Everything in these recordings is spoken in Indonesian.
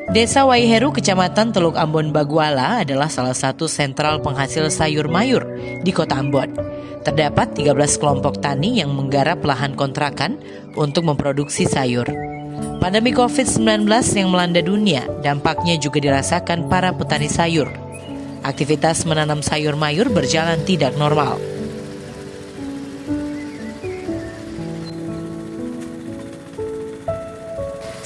Desa Waiheru, Kecamatan Teluk Ambon Baguala adalah salah satu sentral penghasil sayur mayur di Kota Ambon. Terdapat 13 kelompok tani yang menggarap lahan kontrakan untuk memproduksi sayur. Pandemi COVID-19 yang melanda dunia, dampaknya juga dirasakan para petani sayur. Aktivitas menanam sayur mayur berjalan tidak normal.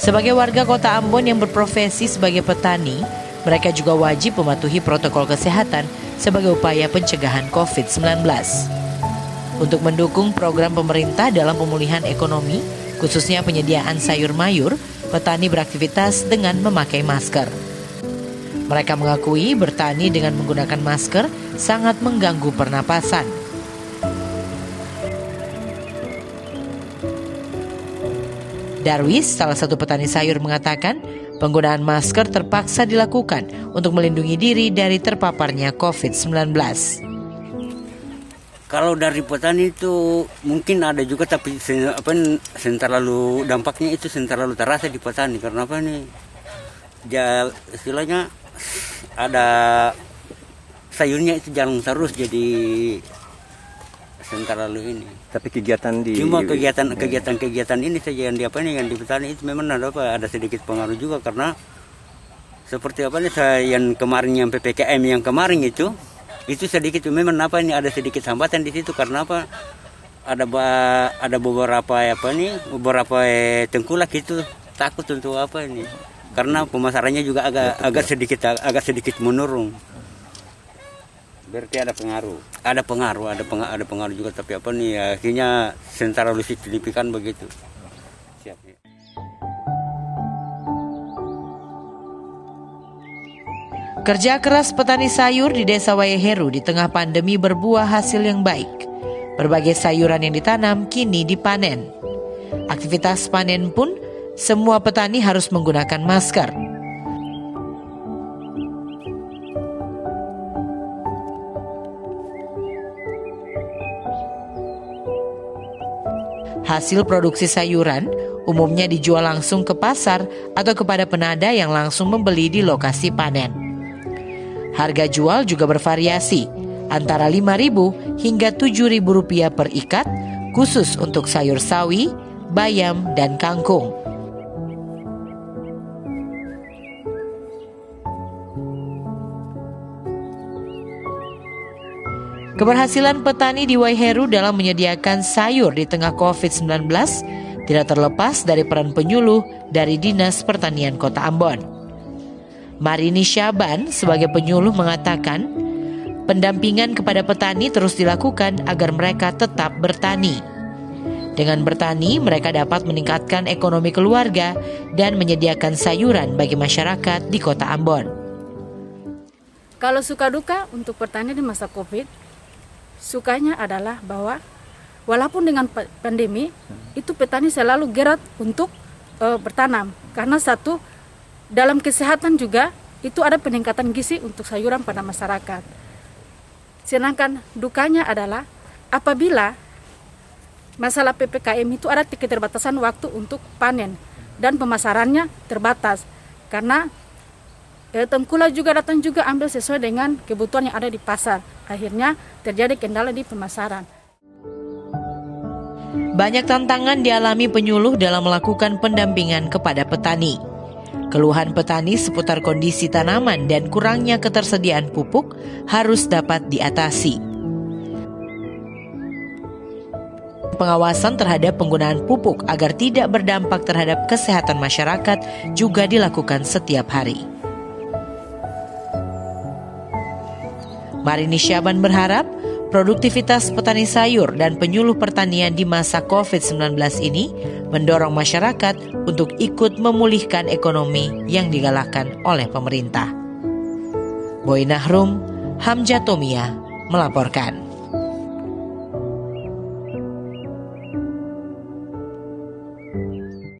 Sebagai warga Kota Ambon yang berprofesi sebagai petani, mereka juga wajib mematuhi protokol kesehatan sebagai upaya pencegahan COVID-19. Untuk mendukung program pemerintah dalam pemulihan ekonomi, khususnya penyediaan sayur mayur, petani beraktivitas dengan memakai masker. Mereka mengakui bertani dengan menggunakan masker sangat mengganggu pernapasan. Darwis, salah satu petani sayur, mengatakan penggunaan masker terpaksa dilakukan untuk melindungi diri dari terpaparnya COVID-19. Kalau dari petani itu mungkin ada juga, tapi terlalu dampaknya itu terlalu terasa di petani. Karena apa nih? Ya, istilahnya ada sayurnya itu jalan terus, jadi terlalu ini. Tapi cuma kegiatan ini saja yang di petani itu memang ada sedikit pengaruh juga, karena seperti yang kemarin yang PPKM yang kemarin itu sedikit memang ada sedikit hambatan di situ, karena ada beberapa tengkulak itu takut untuk karena pemasarannya juga agak sedikit menurun. Berarti ada pengaruh juga, tapi akhirnya secara signifikan begitu. Siap, ya. Kerja keras petani sayur di Desa Waiheru di tengah pandemi berbuah hasil yang baik. Berbagai sayuran yang ditanam kini dipanen. Aktivitas panen pun semua petani harus menggunakan masker. Hasil produksi sayuran umumnya dijual langsung ke pasar atau kepada penada yang langsung membeli di lokasi panen. Harga jual juga bervariasi, antara Rp5.000 hingga Rp7.000 per ikat, khusus untuk sayur sawi, bayam, dan kangkung. Keberhasilan petani di Waiheru dalam menyediakan sayur di tengah COVID-19 tidak terlepas dari peran penyuluh dari Dinas Pertanian Kota Ambon. Marini Syaban sebagai penyuluh mengatakan, pendampingan kepada petani terus dilakukan agar mereka tetap bertani. Dengan bertani, mereka dapat meningkatkan ekonomi keluarga dan menyediakan sayuran bagi masyarakat di Kota Ambon. Kalau suka duka untuk petani di masa COVID, sukanya adalah bahwa walaupun dengan pandemi, itu petani selalu gerak untuk bertanam. Karena satu, dalam kesehatan juga itu ada peningkatan gizi untuk sayuran pada masyarakat. Sedangkan dukanya adalah apabila masalah PPKM itu ada keterbatasan waktu untuk panen dan pemasarannya terbatas. Karena tengkulak juga datang juga ambil sesuai dengan kebutuhan yang ada di pasar. Akhirnya terjadi kendala di pemasaran. Banyak tantangan dialami penyuluh dalam melakukan pendampingan kepada petani. Keluhan petani seputar kondisi tanaman dan kurangnya ketersediaan pupuk harus dapat diatasi. Pengawasan terhadap penggunaan pupuk agar tidak berdampak terhadap kesehatan masyarakat juga dilakukan setiap hari. Marini Syaban berharap produktivitas petani sayur dan penyuluh pertanian di masa COVID-19 ini mendorong masyarakat untuk ikut memulihkan ekonomi yang digalakkan oleh pemerintah. Boy Nahrum, Hamja Tomia melaporkan.